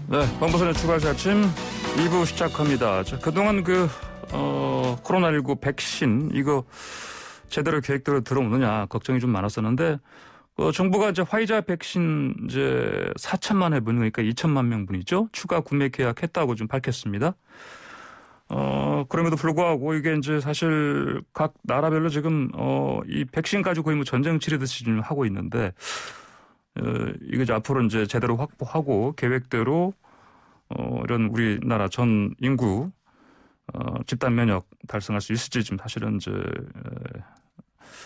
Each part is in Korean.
네, 광보선의 추가시 아침 2부 시작합니다. 자, 그동안 코로나19 백신 이거 제대로 계획대로 들어오느냐 걱정이 좀 많았었는데 정부가 이제 화이자 백신 이제 4천만 회분 그러니까 2천만 명분이죠. 추가 구매 계약했다고 좀 밝혔습니다. 그럼에도 불구하고 이게 이제 사실 각 나라별로 지금 이 백신 가지고 거의 뭐 전쟁 치르듯이 좀 하고 있는데 이거 이제 앞으로 이제 제대로 확보하고 계획대로 이런 우리나라 전 인구 집단 면역 달성할 수 있을지 좀 사실은 이제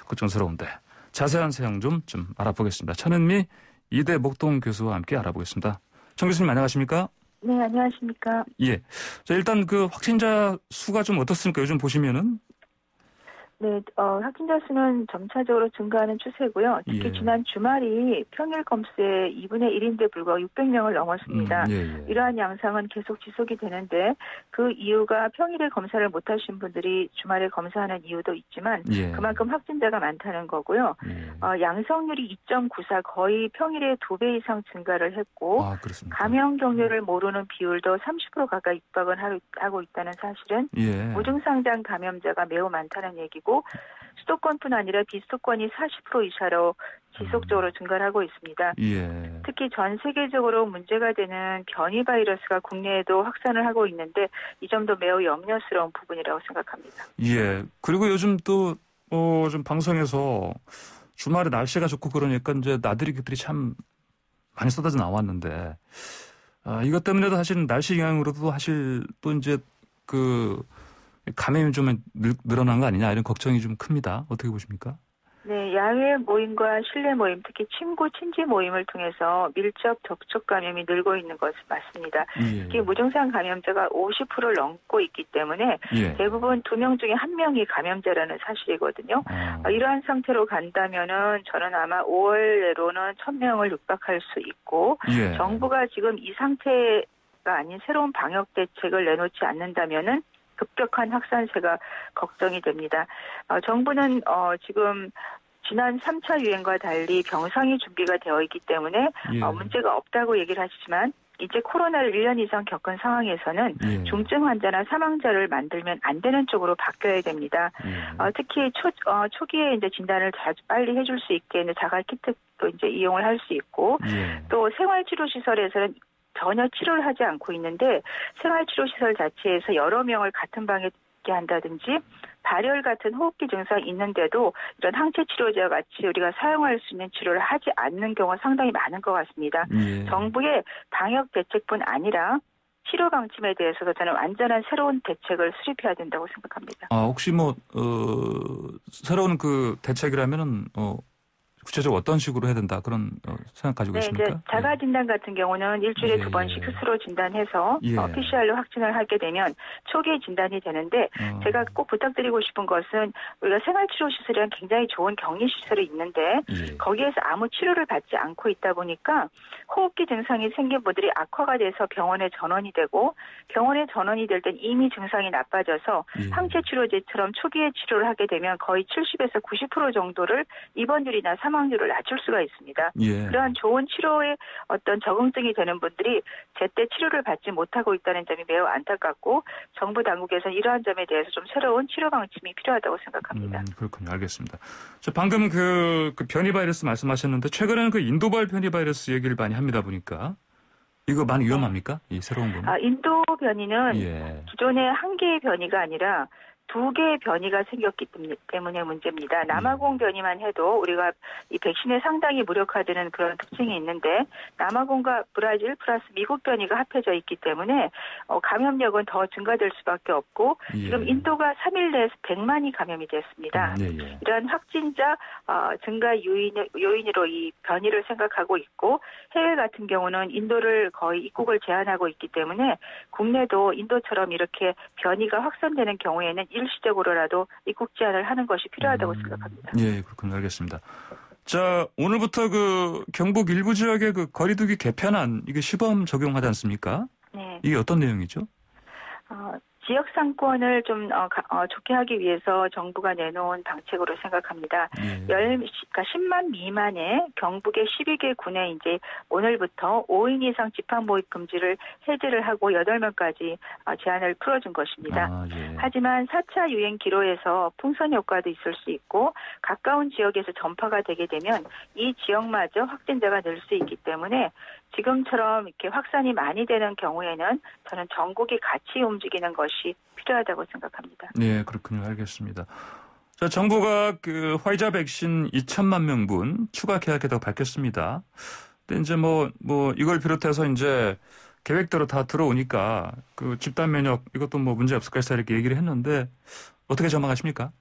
걱정스러운데 자세한 사항 좀 알아보겠습니다. 천은미 이대 목동 교수와 함께 알아보겠습니다. 천 교수님 안녕하십니까? 네, 안녕하십니까? 예. 자, 일단 확진자 수가 좀 어떻습니까? 요즘 보시면은? 네, 확진자 수는 점차적으로 증가하는 추세고요. 특히 예. 지난 주말이 평일 검수의 2분의 1인데 불구하고 600명을 넘었습니다. 이러한 양상은 계속 지속이 되는데 그 이유가 평일에 검사를 못하신 분들이 주말에 검사하는 이유도 있지만 그만큼 확진자가 많다는 거고요. 양성률이 2.94 거의 평일에 2배 이상 증가를 했고 감염 경로를 모르는 비율도 30% 가까이 육박을 하고 있다는 사실은 무증상장 감염자가 매우 많다는 얘기고 수도권뿐 아니라 비수도권이 40% 이하로 지속적으로 증가를 하고 있습니다. 특히 전 세계적으로 문제가 되는 변이 바이러스가 국내에도 확산을 하고 있는데 이 점도 매우 염려스러운 부분이라고 생각합니다. 예. 그리고 요즘 또 좀 방송에서 주말에 날씨가 좋고 그러니까 이제 나들이들이 참 많이 쏟아져 나왔는데 이것 때문에도 사실 날씨 영향으로도 사실 또 이제 감염이 좀 늘어난 거 아니냐 이런 걱정이 좀 큽니다. 어떻게 보십니까? 네, 야외 모임과 실내 모임, 특히 친구, 친지 모임을 통해서 밀접 접촉 감염이 늘고 있는 것은 맞습니다. 특히 무증상 감염자가 50%를 넘고 있기 때문에 대부분 2명 중에 1명이 감염자라는 사실이거든요. 이러한 상태로 간다면은 저는 아마 5월 내로는 1,000명을 육박할 수 있고 정부가 지금 이 상태가 아닌 새로운 방역 대책을 내놓지 않는다면은 급격한 확산세가 걱정이 됩니다. 정부는 지금 지난 3차 유행과 달리 병상이 준비가 되어 있기 때문에 문제가 없다고 얘기를 하시지만 이제 코로나를 1년 이상 겪은 상황에서는 중증 환자나 사망자를 만들면 안 되는 쪽으로 바뀌어야 됩니다. 특히 초기에 이제 진단을 빨리 해줄 수 있게 자가 키트도 이제 이용을 할 수 있고 또 생활치료시설에서는 전혀 치료를 하지 않고 있는데 생활치료시설 자체에서 여러 명을 같은 방에 있게 한다든지 발열 같은 호흡기 증상이 있는데도 이런 항체 치료제와 같이 우리가 사용할 수 있는 치료를 하지 않는 경우가 상당히 많은 것 같습니다. 정부의 방역 대책뿐 아니라 치료 방침에 대해서도 저는 완전한 새로운 대책을 수립해야 된다고 생각합니다. 혹시 새로운 대책이라면은 구체적으로 어떤 식으로 해야 된다 그런 생각 가지고 계십니까? 이제 자가진단 같은 경우는 일주일에 2번씩 스스로 진단해서 PCR로 확진을 하게 되면 초기에 진단이 되는데 제가 꼭 부탁드리고 싶은 것은 우리가 생활치료시설이랑 굉장히 좋은 격리시설이 있는데 거기에서 아무 치료를 받지 않고 있다 보니까 호흡기 증상이 생긴 분들이 악화가 돼서 병원에 전원이 되고 병원에 전원이 될 땐 이미 증상이 나빠져서 항체 치료제처럼 초기에 치료를 하게 되면 거의 70에서 90% 정도를 입원율이나 사망률을 낮출 수가 있습니다. 그러한 좋은 치료에 어떤 적응증이 되는 분들이 제때 치료를 받지 못하고 있다는 점이 매우 안타깝고 정부 당국에서 이러한 점에 대해서 좀 새로운 치료 방침이 필요하다고 생각합니다. 그렇군요. 알겠습니다. 방금 변이 바이러스 말씀하셨는데 최근에는 인도발 변이 바이러스 얘기를 많이 합니다 보니까 이거 많이 위험합니까? 이 새로운 거는? 인도 변이는 기존의 한 개의 변이가 아니라 2개의 변이가 생겼기 때문에 문제입니다. 남아공 변이만 해도 우리가 이 백신에 상당히 무력화되는 그런 특징이 있는데 남아공과 브라질 플러스 미국 변이가 합해져 있기 때문에 감염력은 더 증가될 수밖에 없고 지금 인도가 3일 내에 100만이 감염이 됐습니다. 이러한 확진자 증가 요인으로 이 변이를 생각하고 있고 해외 같은 경우는 인도를 거의 입국을 제한하고 있기 때문에 국내도 인도처럼 이렇게 변이가 확산되는 경우에는 일시적으로라도 입국 제한을 하는 것이 필요하다고 생각합니다. 그렇군요. 알겠습니다. 자, 오늘부터 경북 일부 지역의 거리두기 개편안 이게 시범 적용하지 않습니까? 이게 어떤 내용이죠? 지역 상권을 좀 좋게 하기 위해서 정부가 내놓은 방책으로 생각합니다. 그러니까 10만 미만의 경북의 12개 군에 이제 오늘부터 5인 이상 집합 모임 금지를 해제를 하고 8명까지 제한을 풀어준 것입니다. 하지만 4차 유행 기로에서 풍선 효과도 있을 수 있고 가까운 지역에서 전파가 되게 되면 이 지역마저 확진자가 늘 수 있기 때문에 지금처럼 이렇게 확산이 많이 되는 경우에는 저는 전국이 같이 움직이는 것이 필요하다고 생각합니다. 네, 그렇군요. 알겠습니다. 자, 정부가 그 화이자 백신 2천만 명분 추가 계약했다고 밝혔습니다. 근데 이제 뭐 이걸 비롯해서 이제 계획대로 다 들어오니까 그 집단 면역 이것도 뭐 문제 없을 것이다 이렇게 얘기를 했는데 어떻게 전망하십니까?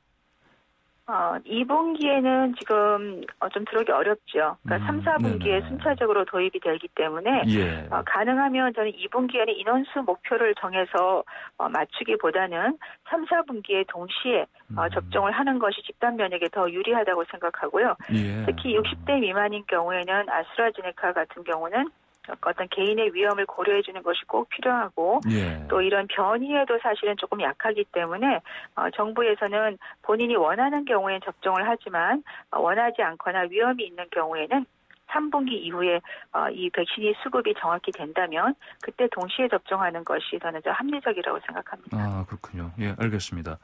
2분기에는 지금 좀 들어오기 어렵죠. 그러니까 3, 4분기에 순차적으로 도입이 되기 때문에 가능하면 저는 2분기에는 인원수 목표를 정해서 맞추기보다는 3, 4분기에 동시에 접종을 하는 것이 집단 면역에 더 유리하다고 생각하고요. 특히 60대 미만인 경우에는 아스트라제네카 같은 경우는 어떤 개인의 위험을 고려해 주는 것이 꼭 필요하고 또 이런 변이에도 사실은 조금 약하기 때문에 정부에서는 본인이 원하는 경우에 접종을 하지만 원하지 않거나 위험이 있는 경우에는 3분기 이후에 이 백신이 수급이 정확히 된다면 그때 동시에 접종하는 것이 저는 좀 합리적이라고 생각합니다. 아, 그렇군요. 예, 알겠습니다.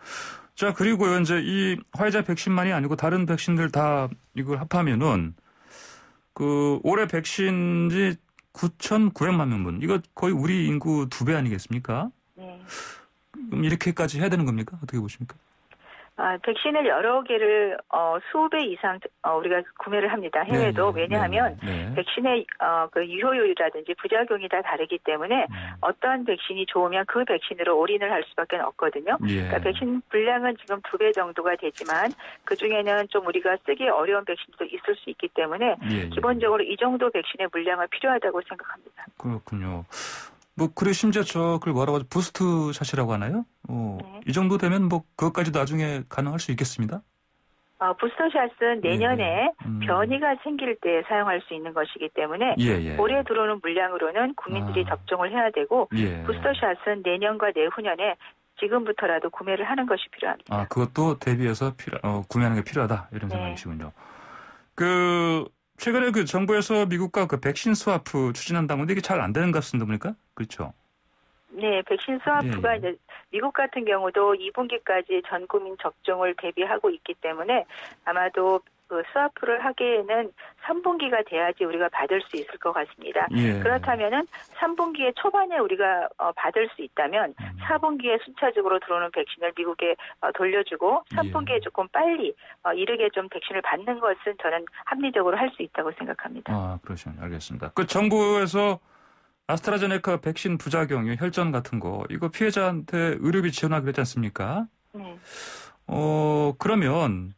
자, 그리고 이제 이 화이자 백신만이 아니고 다른 백신들 다 이걸 합하면은 그 올해 백신이 9,900만 명분. 이거 거의 우리 인구 2배 아니겠습니까? 네. 그럼 이렇게까지 해야 되는 겁니까? 어떻게 보십니까? 백신을 여러 개를 수배 이상 우리가 구매를 합니다. 해외도. 왜냐하면 백신의 그 유효율이라든지 부작용이 다 다르기 때문에 어떠한 백신이 좋으면 그 백신으로 올인을 할 수밖에 없거든요. 그러니까 백신 분량은 지금 2배 정도가 되지만 그중에는 좀 우리가 쓰기 어려운 백신도 있을 수 있기 때문에 기본적으로 이 정도 백신의 물량은 필요하다고 생각합니다. 그렇군요. 그래 심지어 그걸 뭐라고 하죠? 부스트 샷이라고 하나요? 이 정도 되면 그것까지 나중에 가능할 수 있겠습니다. 부스터샷은 내년에 변이가 생길 때 사용할 수 있는 것이기 때문에 올해 들어오는 물량으로는 국민들이 접종을 해야 되고 부스터샷은 내년과 내후년에 지금부터라도 구매를 하는 것이 필요합니다. 그것도 대비해서 구매하는 게 필요하다 이런 생각이시군요. 최근에 그 정부에서 미국과 그 백신 스와프 추진한다고 하는데 이게 잘 안 되는 것 같습니다. 보니까. 그렇죠? 네, 백신 스와프가 이제 미국 같은 경우도 2분기까지 전 국민 접종을 대비하고 있기 때문에 아마도 그 스와프를 하기에는 3분기가 돼야지 우리가 받을 수 있을 것 같습니다. 그렇다면은 3분기에 초반에 우리가 받을 수 있다면 4분기에 순차적으로 들어오는 백신을 미국에 돌려주고 3분기에 조금 빨리 이르게 좀 백신을 받는 것은 저는 합리적으로 할 수 있다고 생각합니다. 그러시군요. 알겠습니다. 그 정부에서 아스트라제네카 백신 부작용, 혈전 같은 거 이거 피해자한테 의료비 지원하기로 했지 않습니까? 네. 그러면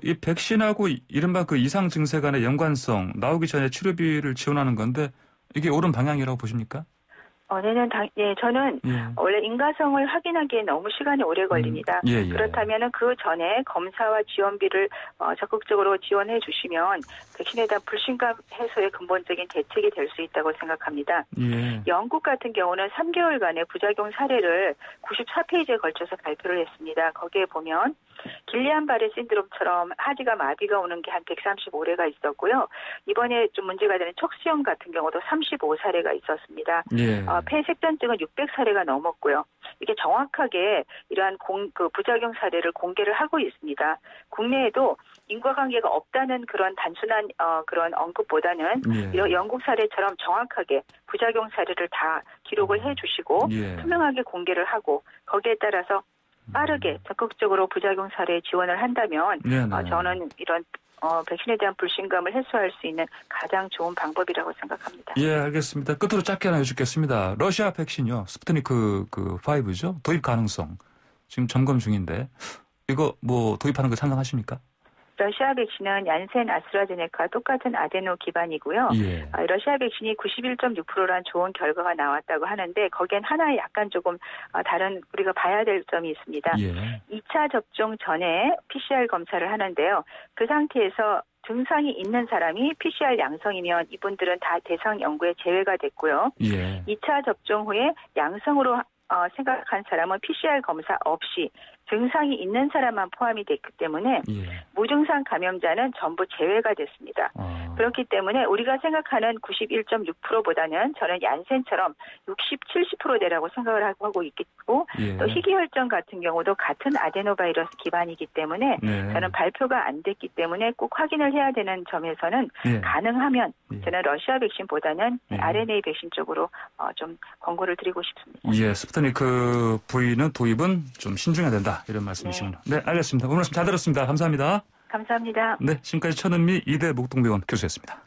이 백신하고 이른바 그 이상 증세 간의 연관성 나오기 전에 치료비를 지원하는 건데 이게 옳은 방향이라고 보십니까? 저는 원래 인과성을 확인하기에 너무 시간이 오래 걸립니다. 그렇다면 그 전에 검사와 지원비를 적극적으로 지원해 주시면 백신에 대한 불신감 해소의 근본적인 대책이 될 수 있다고 생각합니다. 영국 같은 경우는 3개월간의 부작용 사례를 94페이지에 걸쳐서 발표를 했습니다. 거기에 보면 길리안 바레 신드롬처럼 하지가 마비가 오는 게 한 135회가 있었고요. 이번에 좀 문제가 되는 척수염 같은 경우도 35사례가 있었습니다. 폐색전증은 600사례가 넘었고요. 이게 정확하게 이러한 부작용 사례를 공개를 하고 있습니다. 국내에도 인과관계가 없다는 그런 단순한 그런 언급보다는 이런 영국 사례처럼 정확하게 부작용 사례를 다 기록을 해주시고 투명하게 공개를 하고 거기에 따라서 빠르게 적극적으로 부작용 사례에 지원을 한다면 저는 이런 백신에 대한 불신감을 해소할 수 있는 가장 좋은 방법이라고 생각합니다. 예, 알겠습니다. 끝으로 짧게 하나 여쭙겠습니다. 러시아 백신이요. 스푸트니크 5죠. 도입 가능성 지금 점검 중인데 이거 도입하는 거 찬성하십니까? 러시아 백신은 얀센 아스트라제네카 똑같은 아데노 기반이고요. 러시아 백신이 91.6%란 좋은 결과가 나왔다고 하는데 거기엔 하나의 약간 조금 다른 우리가 봐야 될 점이 있습니다. 2차 접종 전에 PCR 검사를 하는데요. 그 상태에서 증상이 있는 사람이 PCR 양성이면 이분들은 다 대상 연구에 제외가 됐고요. 2차 접종 후에 양성으로 생각한 사람은 PCR 검사 없이 증상이 있는 사람만 포함이 됐기 때문에 무증상 감염자는 전부 제외가 됐습니다. 그렇기 때문에 우리가 생각하는 91.6%보다는 저는 얀센처럼 60, 70%대라고 생각을 하고 있고 또 희귀혈증 같은 경우도 같은 아데노바이러스 기반이기 때문에 저는 발표가 안 됐기 때문에 꼭 확인을 해야 되는 점에서는 가능하면 저는 러시아 백신보다는 RNA 백신 쪽으로 좀 권고를 드리고 싶습니다. 예, 스푸트니크 V는 도입은 좀 신중해야 된다. 이런 말씀이시군요. 네, 알겠습니다. 오늘 말씀 잘 들었습니다. 감사합니다. 감사합니다. 네, 지금까지 천은미 이대 목동병원 교수였습니다.